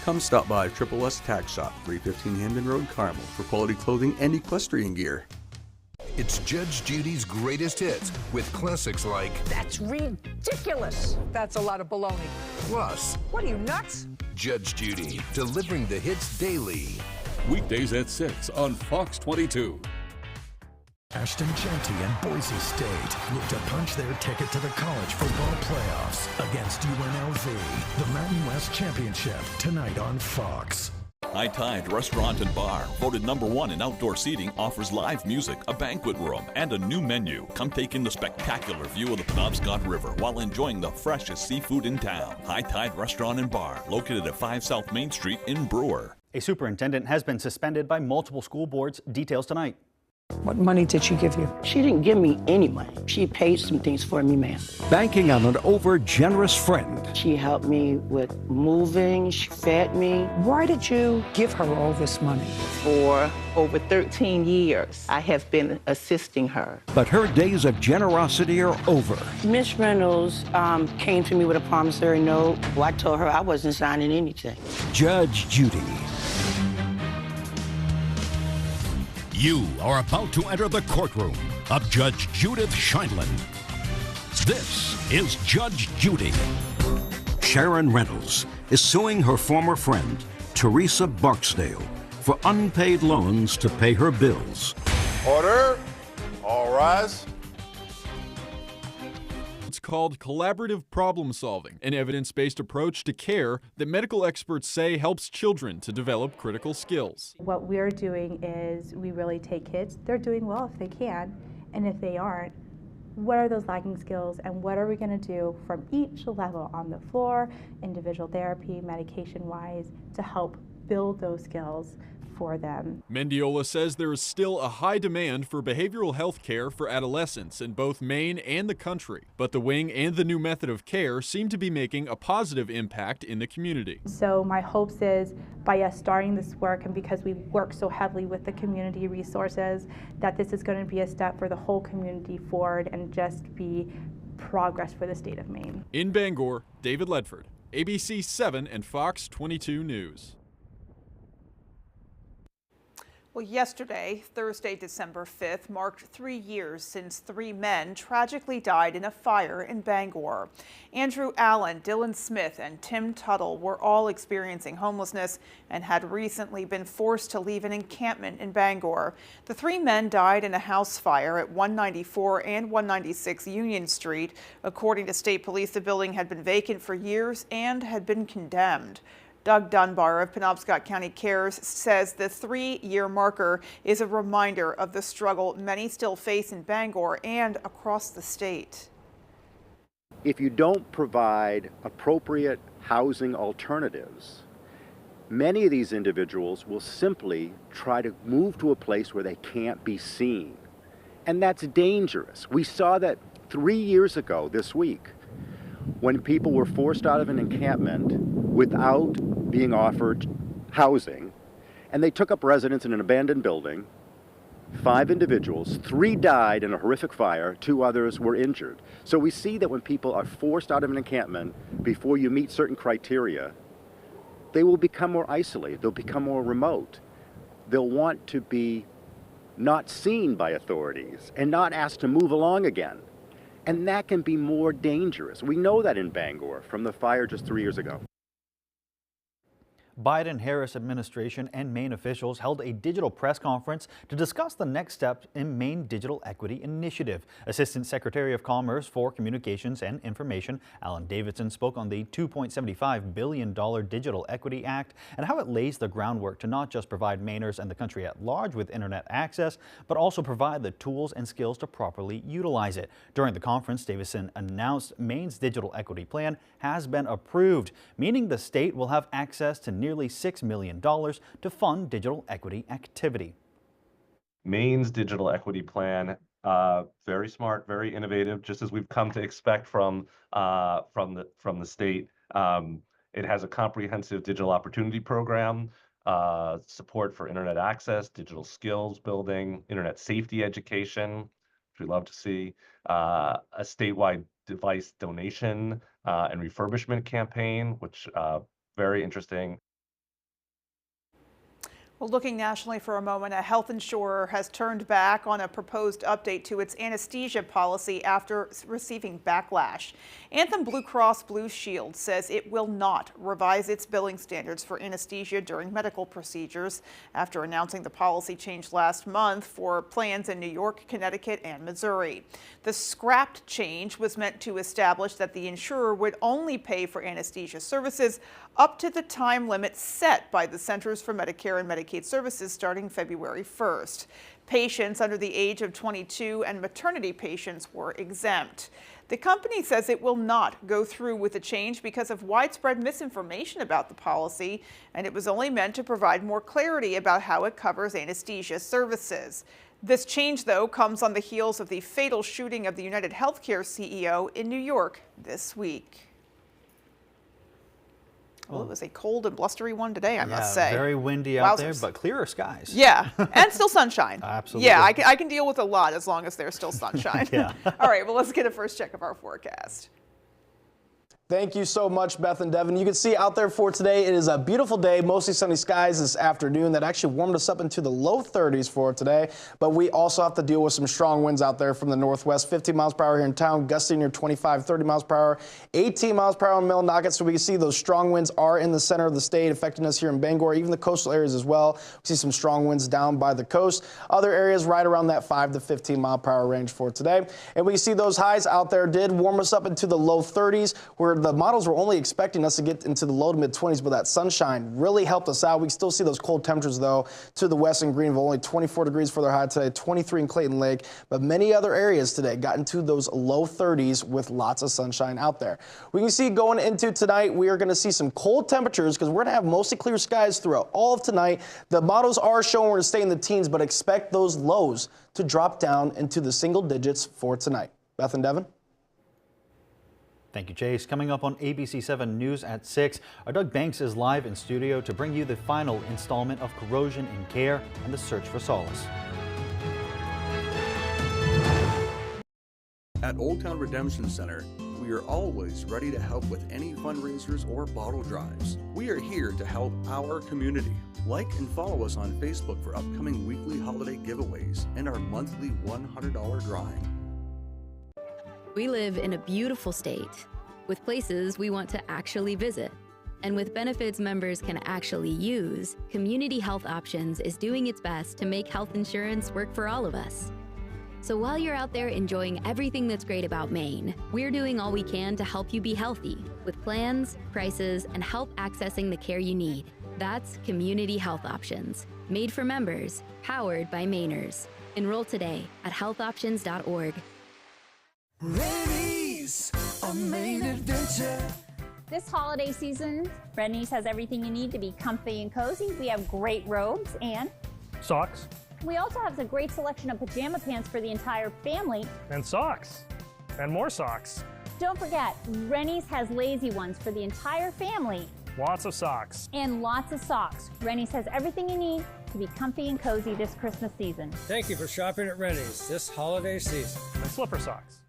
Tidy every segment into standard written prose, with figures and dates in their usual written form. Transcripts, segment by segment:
Come stop by Triple S Tack Shop, 315 Hamden Road, Carmel, for quality clothing and equestrian gear. It's Judge Judy's greatest hits with classics like That's ridiculous. That's a lot of baloney. Plus. What are you, nuts? Judge Judy, delivering the hits daily. Weekdays at 6 on Fox 22. Ashton Genty and Boise State look to punch their ticket to the college football playoffs against UNLV. The Mountain West Championship tonight on Fox. High Tide Restaurant and Bar, voted #1 in outdoor seating, offers live music, a banquet room, and a new menu. Come take in the spectacular view of the Penobscot River while enjoying the freshest seafood in town. High Tide Restaurant and Bar, located at 5 South Main Street in Brewer. A superintendent has been suspended by multiple school boards. Details tonight. What money did she give you? She didn't give me any money. She paid some things for me, ma'am. Banking on an over-generous friend. She helped me with moving. She fed me. Why did you give her all this money? For over 13 years, I have been assisting her. But her days of generosity are over. Miss Reynolds came to me with a promissory note. Well, I told her I wasn't signing anything. Judge Judy. You are about to enter the courtroom of Judge Judith Scheindlin. This is Judge Judy. Sharon Reynolds is suing her former friend, Teresa Barksdale, for unpaid loans to pay her bills. Order. All rise. It's called collaborative problem solving, an evidence-based approach to care that medical experts say helps children to develop critical skills. What we're doing is we really take kids, they're doing well if they can, and if they aren't, what are those lagging skills and what are we going to do from each level on the floor, individual therapy, medication-wise, to help build those skills for them. Mendiola says there is still a high demand for behavioral health care for adolescents in both Maine and the country, but the wing and the new method of care seem to be making a positive impact in the community. So my hopes is by us starting this work, and because we work so heavily with the community resources, that this is going to be a step for the whole community forward and just be progress for the state of Maine. In Bangor, David Ledford, ABC 7 and Fox 22 News. Well, yesterday, Thursday, December 5th, marked 3 years since 3 men tragically died in a fire in Bangor. Andrew Allen, Dylan Smith, and Tim Tuttle were all experiencing homelessness and had recently been forced to leave an encampment in Bangor. The 3 men died in a house fire at 194 and 196 Union Street. According to state police, the building had been vacant for years and had been condemned. Doug Dunbar of Penobscot County Cares says the 3-year marker is a reminder of the struggle many still face in Bangor and across the state. If you don't provide appropriate housing alternatives, many of these individuals will simply try to move to a place where they can't be seen. And that's dangerous. We saw that 3 years ago this week when people were forced out of an encampment without being offered housing, and they took up residence in an abandoned building. 5 individuals, 3 died in a horrific fire, 2 others were injured. So we see that when people are forced out of an encampment before you meet certain criteria, they will become more isolated, they'll become more remote. They'll want to be not seen by authorities and not asked to move along again. And that can be more dangerous. We know that in Bangor from the fire just 3 years ago. Biden-Harris administration and Maine officials held a digital press conference to discuss the next steps in Maine Digital Equity Initiative. Assistant Secretary of Commerce for Communications and Information, Alan Davidson, spoke on the $2.75 billion Digital Equity Act and how it lays the groundwork to not just provide Mainers and the country at large with internet access, but also provide the tools and skills to properly utilize it. During the conference, Davidson announced Maine's Digital Equity Plan has been approved, meaning the state will have access to nearly $6 million to fund digital equity activity. Maine's digital equity plan, very smart, very innovative, just as we've come to expect from the state. It has a comprehensive digital opportunity program, support for internet access, digital skills building, internet safety education, which we love to see, a statewide device donation and refurbishment campaign, which very interesting. Well, looking nationally for a moment, a health insurer has turned back on a proposed update to its anesthesia policy after receiving backlash. Anthem Blue Cross Blue Shield says it will not revise its billing standards for anesthesia during medical procedures after announcing the policy change last month for plans in New York, Connecticut, and Missouri. The scrapped change was meant to establish that the insurer would only pay for anesthesia services up to the time limit set by the Centers for Medicare and Medicaid Services starting February 1st. Patients under the age of 22 and maternity patients were exempt. The company says it will not go through with the change because of widespread misinformation about the policy, and it was only meant to provide more clarity about how it covers anesthesia services. This change, though, comes on the heels of the fatal shooting of the United Healthcare CEO in New York this week. Well, it was a cold and blustery one today, I must say. Very windy out there, but clearer skies. Yeah, and still sunshine. Absolutely. Yeah, I can deal with a lot as long as there's still sunshine. Yeah. All right, well, let's get a first check of our forecast. Thank you so much, Beth and Devin. You can see out there for today, it is a beautiful day, mostly sunny skies this afternoon. That actually warmed us up into the low 30s for today, but we also have to deal with some strong winds out there from the northwest, 15 miles per hour here in town, gusting near 25, 30 miles per hour, 18 miles per hour in Millinocket. So we can see those strong winds are in the center of the state, affecting us here in Bangor, even the coastal areas as well. We see some strong winds down by the coast. Other areas right around that 5 to 15 mile per hour range for today. And we see those highs out there did warm us up into the low 30s, where the models were only expecting us to get into the low to mid 20s, but that sunshine really helped us out. We still see those cold temperatures, though, to the west in Greenville, only 24 degrees for their high today, 23 in Clayton Lake, but many other areas today got into those low 30s with lots of sunshine out there. We can see going into tonight, we are going to see some cold temperatures because we're going to have mostly clear skies throughout all of tonight. The models are showing we're going to stay in the teens, but expect those lows to drop down into the single digits for tonight. Beth and Devin? Thank you, Chase. Coming up on ABC 7 News at 6, our Doug Banks is live in studio to bring you the final installment of Corrosion and Care and the Search for Solace. At Old Town Redemption Center, we are always ready to help with any fundraisers or bottle drives. We are here to help our community. Like and follow us on Facebook for upcoming weekly holiday giveaways and our monthly $100 drawing. We live in a beautiful state with places we want to actually visit. And with benefits members can actually use, Community Health Options is doing its best to make health insurance work for all of us. So while you're out there enjoying everything that's great about Maine, we're doing all we can to help you be healthy with plans, prices, and help accessing the care you need. That's Community Health Options, made for members, powered by Mainers. Enroll today at healthoptions.org. Rennie's, a Maine adventure. This holiday season, Rennie's has everything you need to be comfy and cozy. We have great robes and socks. We also have a great selection of pajama pants for the entire family. And socks. And more socks. Don't forget, Rennie's has lazy ones for the entire family. Lots of socks. And lots of socks. Rennie's has everything you need to be comfy and cozy this Christmas season. Thank you for shopping at Rennie's this holiday season. And slipper socks.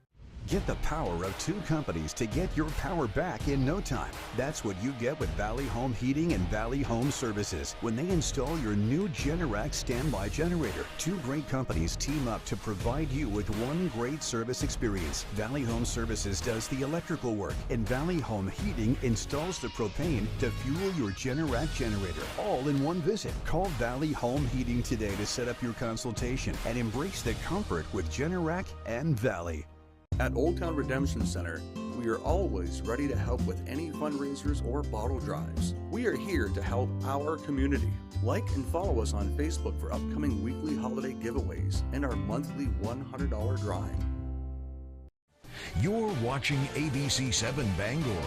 Get the power of two companies to get your power back in no time. That's what you get with Valley Home Heating and Valley Home Services when they install your new Generac standby generator. Two great companies team up to provide you with one great service experience. Valley Home Services does the electrical work, and Valley Home Heating installs the propane to fuel your Generac generator, all in one visit. Call Valley Home Heating today to set up your consultation and embrace the comfort with Generac and Valley. At Old Town Redemption Center, we are always ready to help with any fundraisers or bottle drives. We are here to help our community. Like and follow us on Facebook for upcoming weekly holiday giveaways and our monthly $100 drawing. You're watching ABC 7 Bangor.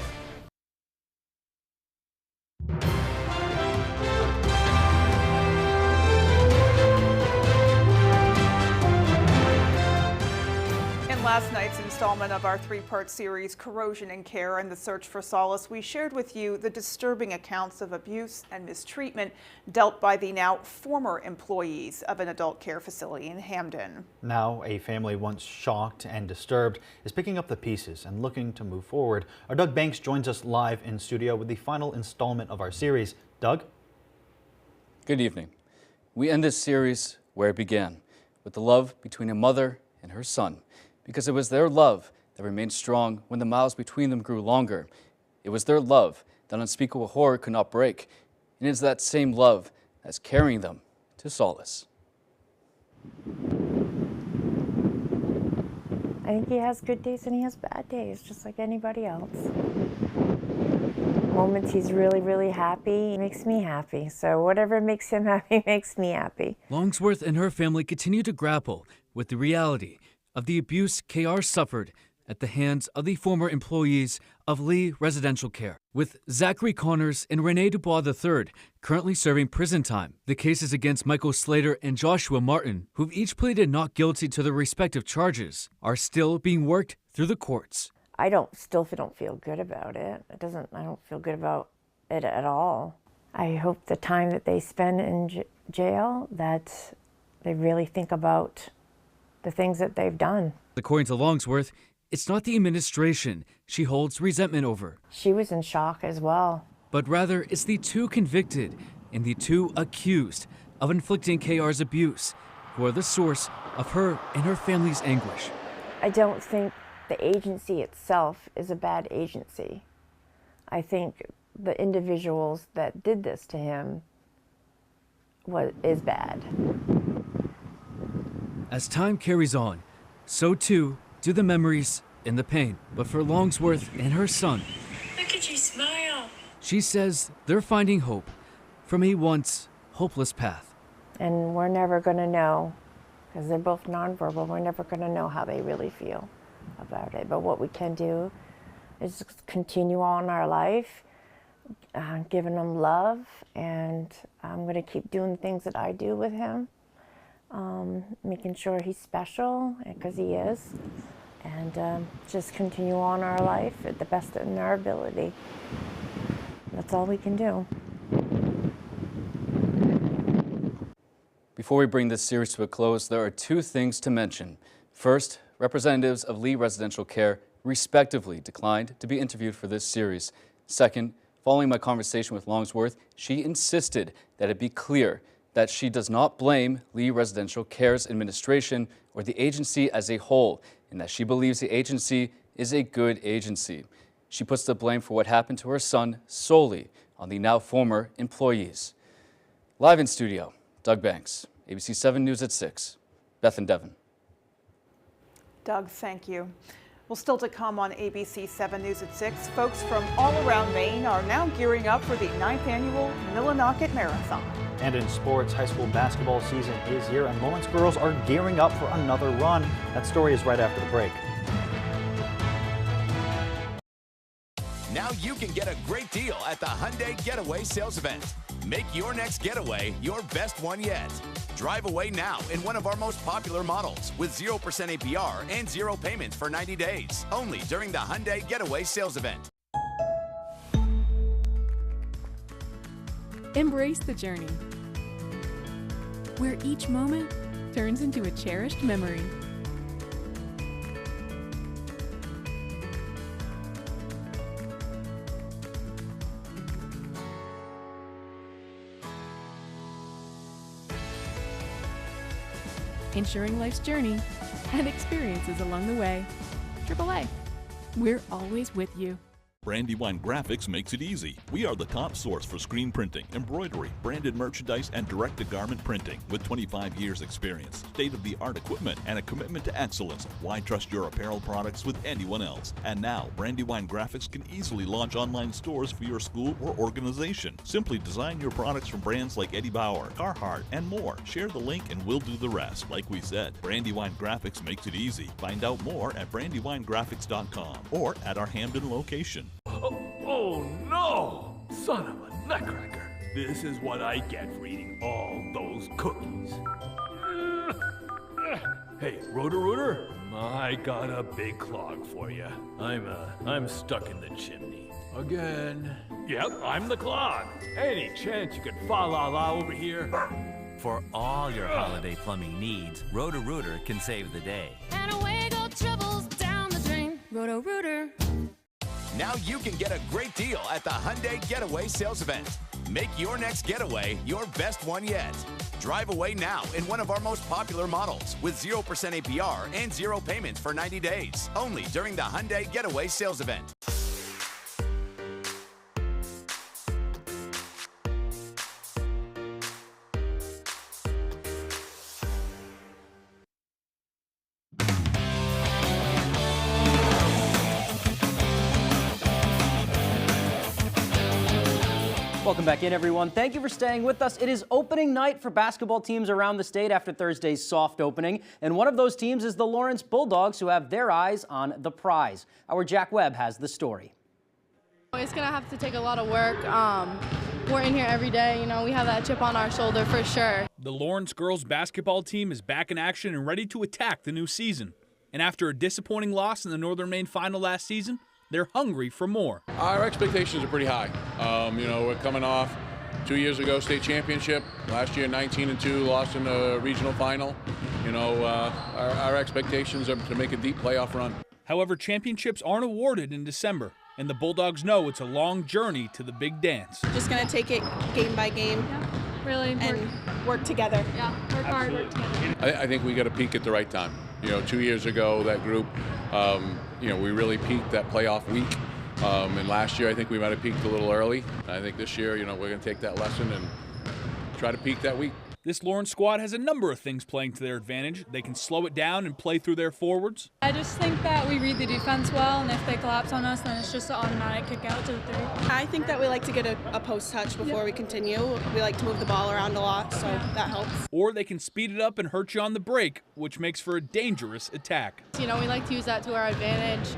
Last night's installment of our three-part series, Corrosion and Care and the Search for Solace, we shared with you the disturbing accounts of abuse and mistreatment dealt by the now former employees of an adult care facility in Hamden. Now, a family once shocked and disturbed is picking up the pieces and looking to move forward. Our Doug Banks joins us live in studio with the final installment of our series. Doug? Good evening. We end this series where it began, with the love between a mother and her son, because it was their love that remained strong when the miles between them grew longer. It was their love that unspeakable horror could not break, and it is that same love that's carrying them to solace. I think he has good days and he has bad days, just like anybody else. Moments he's really, really happy makes me happy. So whatever makes him happy makes me happy. Longsworth and her family continue to grapple with the reality of the abuse KR suffered at the hands of the former employees of Lee Residential Care. With Zachary Connors and Rene Dubois III currently serving prison time, the cases against Michael Slater and Joshua Martin, who've each pleaded not guilty to their respective charges, are still being worked through the courts. I don't feel good about it. I don't feel good about it at all. I hope the time that they spend in jail, that they really think about the things that they've done. According to Longsworth, it's not the administration she holds resentment over. She was in shock as well. But rather, it's the two convicted and the two accused of inflicting KR's abuse who are the source of her and her family's anguish. I don't think the agency itself is a bad agency. I think the individuals that did this to him is bad. As time carries on, so too do the memories and the pain. But for Longsworth and her son, look at you smile. She says they're finding hope from a once hopeless path. And we're never going to know, because they're both nonverbal, we're never going to know how they really feel about it. But what we can do is continue on our life, giving them love, and I'm going to keep doing things that I do with him. Making sure he's special, because he is, and just continue on our life at the best in our ability. That's all we can do. Before we bring this series to a close, there are two things to mention. First, representatives of Lee Residential Care respectively declined to be interviewed for this series. Second, following my conversation with Longsworth, she insisted that it be clear that she does not blame Lee Residential Care's administration or the agency as a whole, and that she believes the agency is a good agency. She puts the blame for what happened to her son solely on the now former employees. Live in studio, Doug Banks, ABC 7 News at 6, Beth and Devon. Doug, thank you. Well, still to come on ABC 7 News at 6, folks from all around Maine are now gearing up for the 9th annual Millinocket Marathon. And in sports, high school basketball season is here, and Lawrence girls are gearing up for another run. That story is right after the break. Now you can get a great deal at the Hyundai Getaway Sales Event. Make your next getaway your best one yet. Drive away now in one of our most popular models with 0% APR and 0 payments for 90 days. Only during the Hyundai Getaway Sales Event. Embrace the journey, where each moment turns into a cherished memory. Ensuring life's journey and experiences along the way. AAA, we're always with you. Brandywine Graphics makes it easy. We are the top source for screen printing, embroidery, branded merchandise, and direct-to-garment printing with 25 years experience, state-of-the-art equipment, and a commitment to excellence. Why trust your apparel products with anyone else? And now, Brandywine Graphics can easily launch online stores for your school or organization. Simply design your products from brands like Eddie Bauer, Carhartt, and more. Share the link and we'll do the rest. Like we said, Brandywine Graphics makes it easy. Find out more at brandywinegraphics.com or at our Hamden location. Oh no! Son of a nutcracker. This is what I get for eating all those cookies. Hey, Rotor-Rooter, I got a big clog for you. I'm stuck in the chimney. Again. Yep, I'm the clog. Any chance you could fa-la-la over here? For all your holiday plumbing needs, Rotor-Rooter can save the day. And away go troubles down the drain. Roto-Rooter. Now you can get a great deal at the Hyundai Getaway Sales Event. Make your next getaway your best one yet. Drive away now in one of our most popular models with 0% APR and 0 payments for 90 days. Only during the Hyundai Getaway Sales Event. Welcome back in, everyone. Thank you for staying with us. It is opening night for basketball teams around the state after Thursday's soft opening, and one of those teams is the Lawrence Bulldogs, who have their eyes on the prize. Our Jack Webb has the story. It's going to have to take a lot of work. We're in here every day. You know, we have that chip on our shoulder for sure. The Lawrence girls basketball team is back in action and ready to attack the new season. And after a disappointing loss in the Northern Maine final last season, they're hungry for more. Our expectations are pretty high. We're coming off 2 years ago state championship. Last year 19-2, lost in the regional final. Our expectations are to make a deep playoff run. However, championships aren't awarded in December, and the Bulldogs know it's a long journey to the big dance. Just going to take it game by game. Yeah, really important. And work together. Yeah, work hard, work together. I think we got to peak at the right time. 2 years ago, that group, we really peaked that playoff week. And last year, I think we might have peaked a little early. I think this year, we're going to take that lesson and try to peak that week. This Lawrence squad has a number of things playing to their advantage. They can slow it down and play through their forwards. I just think that we read the defense well, and if they collapse on us, then it's just an automatic kick out to the three. I think that we like to get a post touch before we continue. We like to move the ball around a lot, so that helps. Or they can speed it up and hurt you on the break, which makes for a dangerous attack. We like to use that to our advantage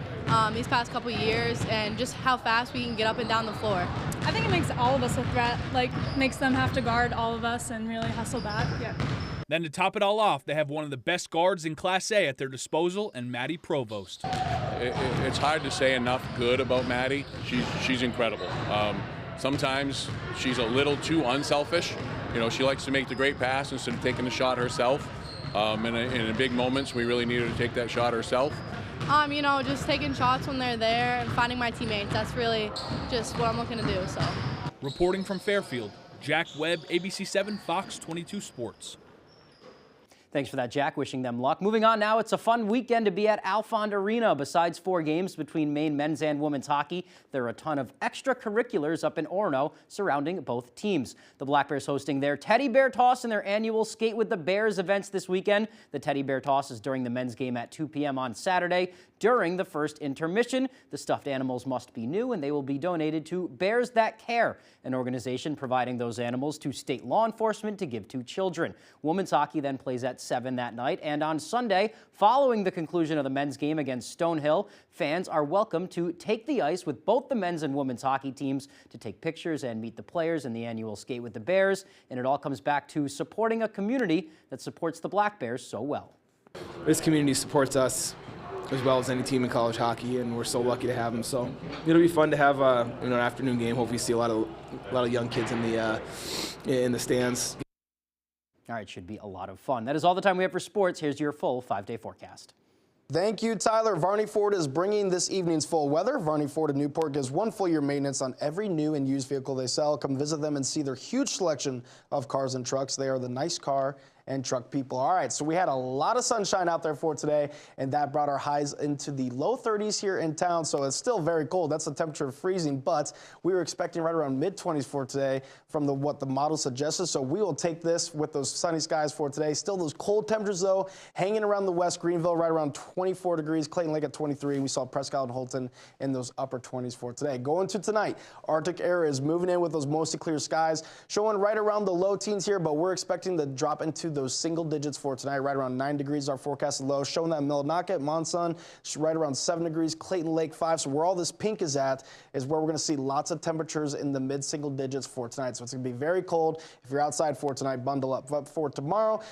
these past couple years, and just how fast we can get up and down the floor. I think it makes all of us a threat, makes them have to guard all of us and really hustle back. Yeah. Then to top it all off, they have one of the best guards in Class A at their disposal, and Maddie Provost. It's hard to say enough good about Maddie. She's incredible. Sometimes she's a little too unselfish. She likes to make the great pass instead of taking the shot herself. In big moments, we really need her to take that shot herself. Just taking shots when they're there and finding my teammates. That's really just what I'm looking to do. So. Reporting from Fairfield, Jack Webb, ABC7 Fox 22 Sports. Thanks for that, Jack. Wishing them luck. Moving on now, it's a fun weekend to be at Alfond Arena. Besides 4 games between Maine men's and women's hockey, there are a ton of extracurriculars up in Orono surrounding both teams. The Black Bears hosting their Teddy Bear Toss and their annual Skate with the Bears events this weekend. The Teddy Bear Toss is during the men's game at 2 p.m. on Saturday. During the first intermission, the stuffed animals must be new, and they will be donated to Bears That Care, an organization providing those animals to state law enforcement to give to children. Women's hockey then plays at 7 that night, and on Sunday, following the conclusion of the men's game against Stonehill, fans are welcome to take the ice with both the men's and women's hockey teams to take pictures and meet the players in the annual Skate with the Bears, and it all comes back to supporting a community that supports the Black Bears so well. This community supports us as well as any team in college hockey, and we're so lucky to have them. So it'll be fun to have an afternoon game. Hopefully, see a lot of young kids in the stands. All right, should be a lot of fun. That is all the time we have for sports. Here's your full 5-day forecast. Thank you, Tyler. Varney Ford is bringing this evening's full weather. Varney Ford of Newport gives 1 full year maintenance on every new and used vehicle they sell. Come visit them and see their huge selection of cars and trucks. They are the nice car and truck people. All right, so we had a lot of sunshine out there for today, and that brought our highs into the low 30s here in town, so it's still very cold. That's the temperature of freezing, but we were expecting right around mid-20s for today from what the model suggested, so we will take this with those sunny skies for today. Still those cold temperatures, though, hanging around the west. Greenville right around 24 degrees, Clayton Lake at 23, and we saw Prescott and Holton in those upper 20s for today. Going to tonight, Arctic air is moving in with those mostly clear skies, showing right around the low teens here, but we're expecting to drop into those single digits for tonight, right around 9 degrees, our forecasted low, showing that Millinocket, Monson, right around 7 degrees, Clayton Lake 5. So where all this pink is at is where we're going to see lots of temperatures in the mid-single digits for tonight. So it's going to be very cold. If you're outside for tonight, bundle up. But for tomorrow,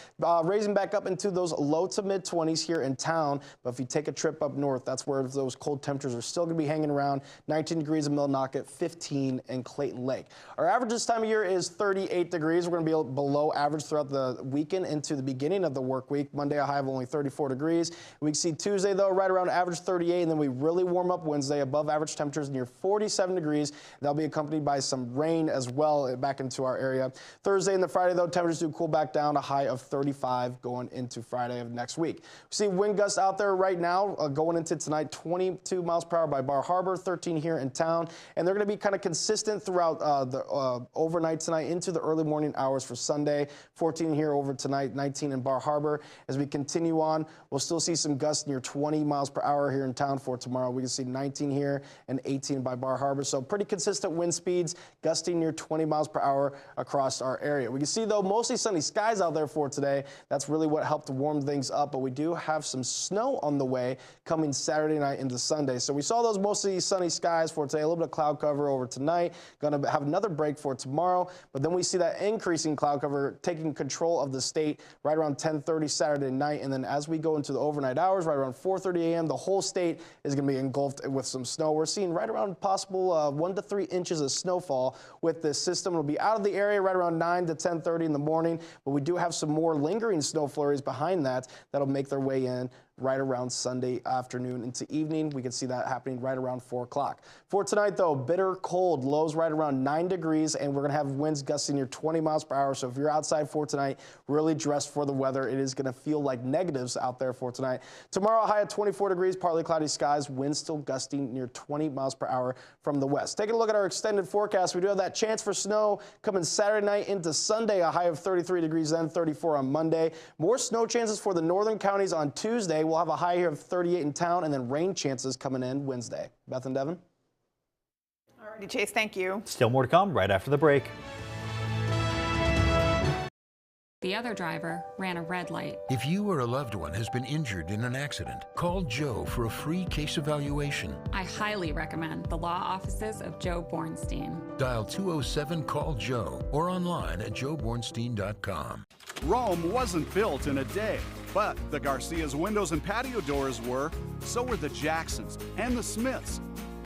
raising back up into those low to mid-20s here in town. But if you take a trip up north, that's where those cold temperatures are still going to be hanging around. 19 degrees in Millinocket, 15 in Clayton Lake. Our average this time of year is 38 degrees. We're going to be below average throughout the week weekend into the beginning of the work week. Monday, a high of only 34 degrees. We can see Tuesday, though, right around average 38, and then we really warm up Wednesday, above average temperatures near 47 degrees. That'll be accompanied by some rain as well back into our area. Thursday and the Friday, though, temperatures do cool back down, a high of 35 going into Friday of next week. We see wind gusts out there right now going into tonight, 22 miles per hour by Bar Harbor, 13 here in town, and they're going to be kind of consistent throughout the overnight tonight into the early morning hours for Sunday. 14 here over tonight, 19 in Bar Harbor. As we continue on, we'll still see some gusts near 20 miles per hour here in town for tomorrow. We can see 19 here and 18 by Bar Harbor. So pretty consistent wind speeds, gusting near 20 miles per hour across our area. We can see, though, mostly sunny skies out there for today. That's really what helped to warm things up, but we do have some snow on the way coming Saturday night into Sunday. So we saw those mostly sunny skies for today, a little bit of cloud cover over tonight. Going to have another break for tomorrow, but then we see that increasing cloud cover taking control of the state right around 10:30 Saturday night, and then as we go into the overnight hours, right around 4:30 a.m., the whole state is going to be engulfed with some snow. We're seeing right around possible 1 to 3 inches of snowfall with this system. It'll be out of the area right around 9 to 10:30 in the morning, but we do have some more lingering snow flurries behind that that'll make their way in right around Sunday afternoon into evening. We can see that happening right around 4 o'clock. For tonight, though, bitter cold, lows right around 9 degrees, and we're going to have winds gusting near 20 miles per hour. So if you're outside for tonight, really dress for the weather. It is going to feel like negatives out there for tonight. Tomorrow, a high of 24 degrees, partly cloudy skies, winds still gusting near 20 miles per hour from the west. Taking a look at our extended forecast, we do have that chance for snow coming Saturday night into Sunday, a high of 33 degrees, then 34 on Monday. More snow chances for the northern counties on Tuesday. We'll have a high here of 38 in town, and then rain chances coming in Wednesday. Beth and Devin. All righty, Chase, thank you. Still more to come right after the break. The other driver ran a red light. If you or a loved one has been injured in an accident, call Joe for a free case evaluation. I highly recommend the law offices of Joe Bornstein. Dial 207-CALL-JOE or online at joebornstein.com. Rome wasn't built in a day, but the Garcia's windows and patio doors were. So were the Jacksons and the Smiths.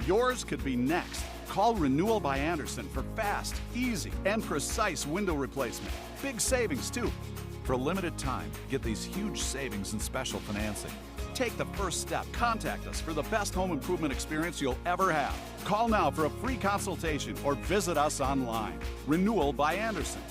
Yours could be next. Call Renewal by Anderson for fast, easy, and precise window replacement. Big savings, too. For a limited time, get these huge savings and special financing. Take the first step. Contact us for the best home improvement experience you'll ever have. Call now for a free consultation or visit us online. Renewal by Anderson.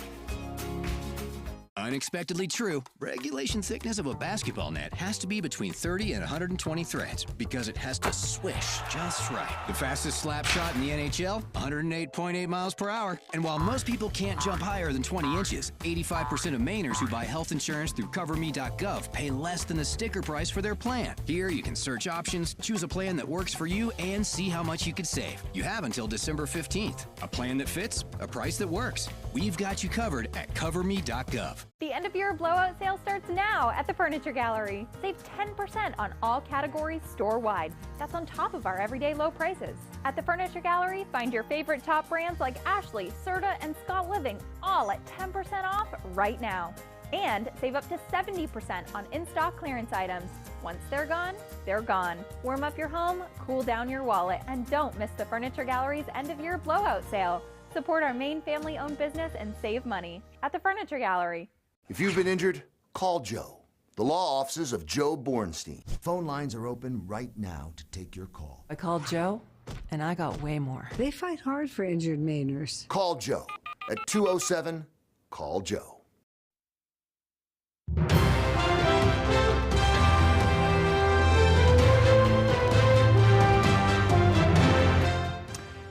Unexpectedly true, regulation thickness of a basketball net has to be between 30 and 120 threads because it has to swish just right. The fastest slap shot in the NHL, 108.8 miles per hour. And while most people can't jump higher than 20 inches, 85% of Mainers who buy health insurance through CoverMe.gov pay less than the sticker price for their plan. Here you can search options, choose a plan that works for you, and see how much you could save. You have until December 15th. A plan that fits, a price that works. We've got you covered at CoverMe.gov. The end of year blowout sale starts now at the Furniture Gallery. Save 10% on all categories store-wide. That's on top of our everyday low prices. At the Furniture Gallery, find your favorite top brands like Ashley, Serta, and Scott Living, all at 10% off right now. And save up to 70% on in-stock clearance items. Once they're gone, they're gone. Warm up your home, cool down your wallet, and don't miss the Furniture Gallery's end of year blowout sale. Support our main family-owned business and save money at the Furniture Gallery. If you've been injured, call Joe. The law offices of Joe Bornstein. Phone lines are open right now to take your call. I called Joe, and I got way more. They fight hard for injured Mainers. Call Joe at 207-CALL-JOE.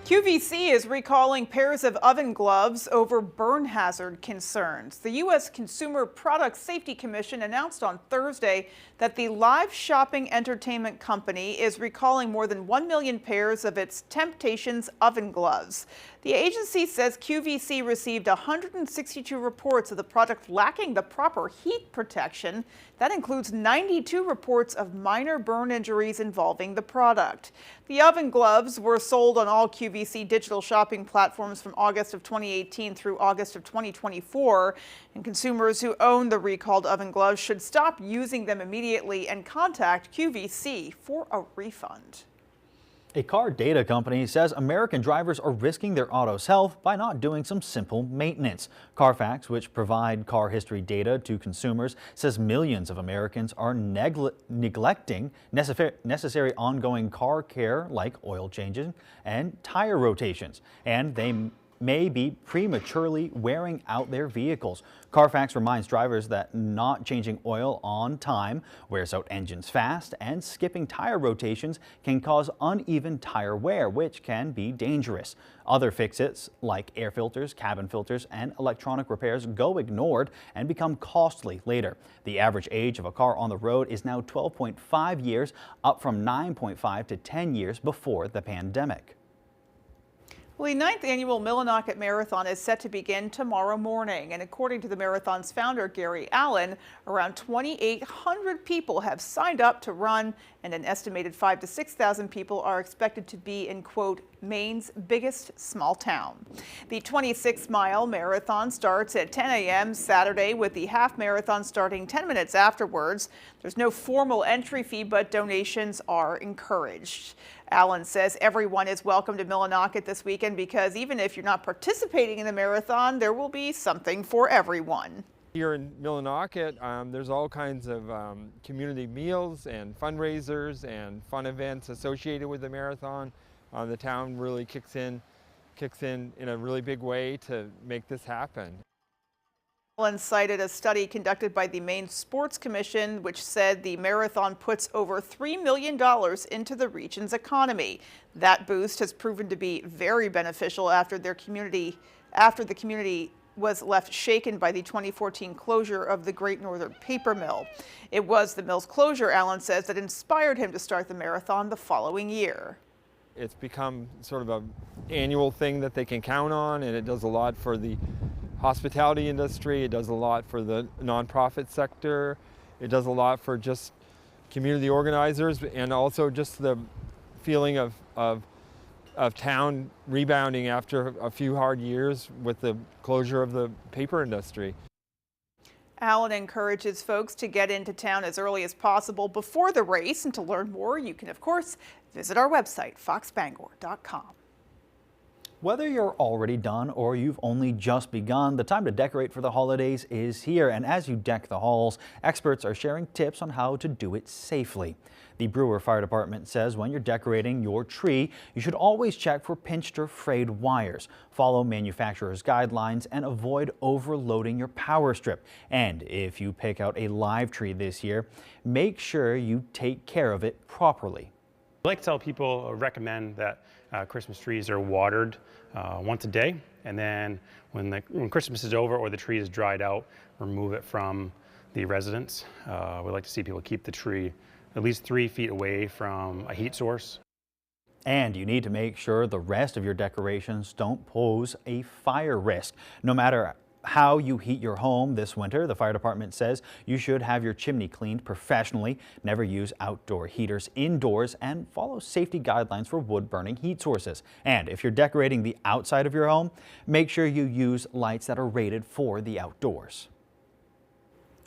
QVC is recalling pairs of oven gloves over burn hazard concerns. The U.S. Consumer Product Safety Commission announced on Thursday that the live shopping entertainment company is recalling more than 1 million pairs of its Temptations oven gloves. The agency says QVC received 162 reports of the product lacking the proper heat protection. That includes 92 reports of minor burn injuries involving the product. The oven gloves were sold on all QVC digital shopping platforms from August of 2018 through August of 2024. And consumers who own the recalled oven gloves should stop using them immediately and contact QVC for a refund. A car data company says American drivers are risking their auto's health by not doing some simple maintenance. Carfax, which provide car history data to consumers, says millions of Americans are neglecting necessary ongoing car care like oil changing and tire rotations, and they may be prematurely wearing out their vehicles. Carfax reminds drivers that not changing oil on time wears out engines fast, and skipping tire rotations can cause uneven tire wear, which can be dangerous. Other fixes like air filters, cabin filters, and electronic repairs go ignored and become costly later. The average age of a car on the road is now 12.5 years, up from 9.5 to 10 years before the pandemic. Well, the 9th annual Millinocket Marathon is set to begin tomorrow morning, and according to the marathon's founder, Gary Allen, around 2,800 people have signed up to run, and an estimated 5,000 to 6,000 people are expected to be in, quote, Maine's biggest small town. The 26-mile marathon starts at 10 a.m. Saturday, with the half marathon starting 10 minutes afterwards. There's no formal entry fee, but donations are encouraged. Allen says everyone is welcome to Millinocket this weekend because even if you're not participating in the marathon, there will be something for everyone. Here in Millinocket, there's all kinds of community meals and fundraisers and fun events associated with the marathon. The town really kicks in a really big way to make this happen. Allen cited a study conducted by the Maine Sports Commission, which said the marathon puts over $3 million into the region's economy. That boost has proven to be very beneficial after the community was left shaken by the 2014 closure of the Great Northern Paper Mill. It was the mill's closure, Allen says, that inspired him to start the marathon the following year. It's become sort of an annual thing that they can count on, and it does a lot for the hospitality industry. It does a lot for the nonprofit sector. It does a lot for just community organizers, and also just the feeling of town rebounding after a few hard years with the closure of the paper industry. Allen encourages folks to get into town as early as possible before the race, and to learn more, you can, of course, visit our website, foxbangor.com. Whether you're already done or you've only just begun, the time to decorate for the holidays is here. And as you deck the halls, experts are sharing tips on how to do it safely. The Brewer Fire Department says when you're decorating your tree, you should always check for pinched or frayed wires. Follow manufacturer's guidelines and avoid overloading your power strip. And if you pick out a live tree this year, make sure you take care of it properly. I like to tell people, recommend that Christmas trees are watered once a day, and then when Christmas is over or the tree is dried out, remove it from the residence. We like to see people keep the tree at least 3 feet away from a heat source. And you need to make sure the rest of your decorations don't pose a fire risk. No matter how you heat your home this winter, the fire department says you should have your chimney cleaned professionally, never use outdoor heaters indoors, and follow safety guidelines for wood-burning heat sources. And if you're decorating the outside of your home, make sure you use lights that are rated for the outdoors.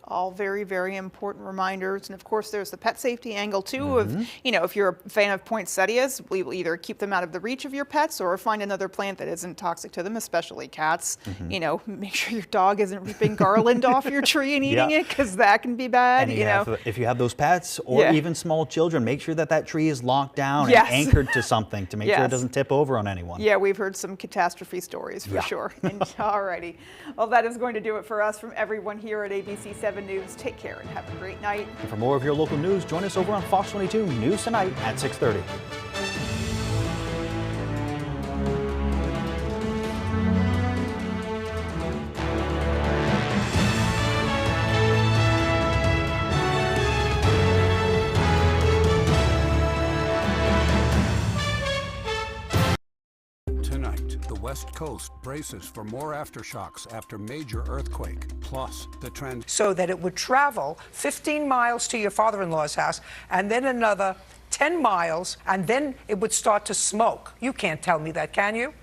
All very, very important reminders. And of course, there's the pet safety angle too of, if you're a fan of poinsettias, we will either keep them out of the reach of your pets or find another plant that isn't toxic to them, especially cats. Make sure your dog isn't ripping garland off your tree and eating it, because that can be bad. And if you have those pets or even small children, make sure that that tree is locked down and anchored to something to make sure it doesn't tip over on anyone. Yeah, we've heard some catastrophe stories for sure. Alrighty. Well, that is going to do it for us from everyone here at ABC 7 News. Take care and have a great night. And for more of your local news, join us over on Fox 22 News Tonight at 6:30. West Coast braces for more aftershocks after major earthquake, plus the trend. So that it would travel 15 miles to your father-in-law's house and then another 10 miles, and then it would start to smoke. You can't tell me that, can you?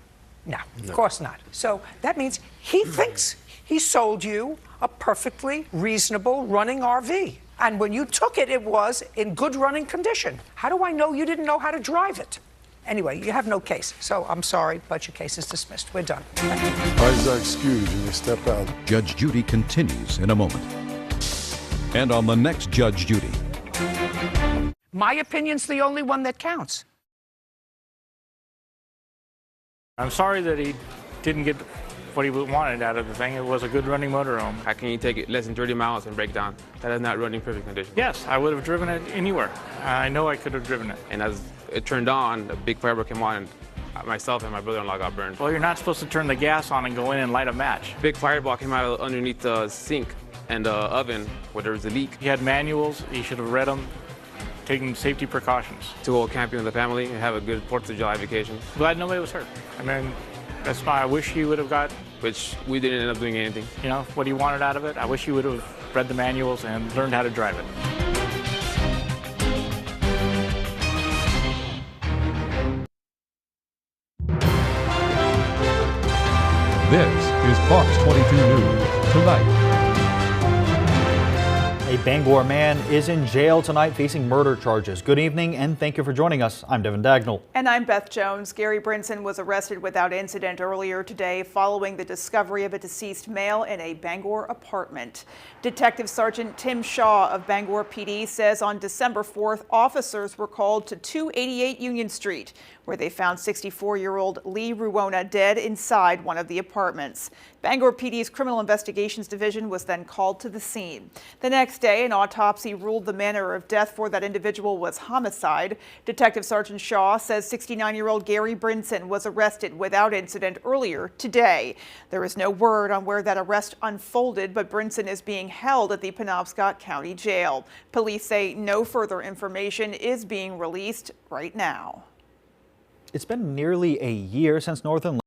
No, of course not. So that means he thinks he sold you a perfectly reasonable running RV. And when you took it, it was in good running condition. How do I know you didn't know how to drive it? Anyway, you have no case, so I'm sorry, but your case is dismissed. We're done. Eyes are excused. You may step out. Judge Judy continues in a moment. And on the next Judge Judy. My opinion's the only one that counts. I'm sorry that he didn't get what he wanted out of the thing. It was a good running motorhome. How can you take it less than 30 miles and break down? That is not running perfect condition. Yes, I would have driven it anywhere. I know I could have driven it. And as it turned on, a big fireball came on, and myself and my brother-in-law got burned. Well, you're not supposed to turn the gas on and go in and light a match. Big fireball came out underneath the sink and the oven where there was a leak. He had manuals. He should have read them, taken safety precautions. To go camping with the family and have a good 4th of July vacation. Glad nobody was hurt. I mean, that's why I wish he would have got. Which we didn't end up doing anything. You know, what he wanted out of it. I wish he would have read the manuals and learned how to drive it. This is Fox 22 News Tonight. A Bangor man is in jail tonight facing murder charges. Good evening and thank you for joining us. I'm Devin Dagnall. And I'm Beth Jones. Gary Brinson was arrested without incident earlier today following the discovery of a deceased male in a Bangor apartment. Detective Sergeant Tim Shaw of Bangor PD says on December 4th, officers were called to 288 Union Street, where they found 64-year-old Lee Ruona dead inside one of the apartments. Bangor PD's Criminal Investigations Division was then called to the scene. The next day, an autopsy ruled the manner of death for that individual was homicide. Detective Sergeant Shaw says 69-year-old Gary Brinson was arrested without incident earlier today. There is no word on where that arrest unfolded, but Brinson is being held at the Penobscot County Jail. Police say no further information is being released right now. It's been nearly a year since Northern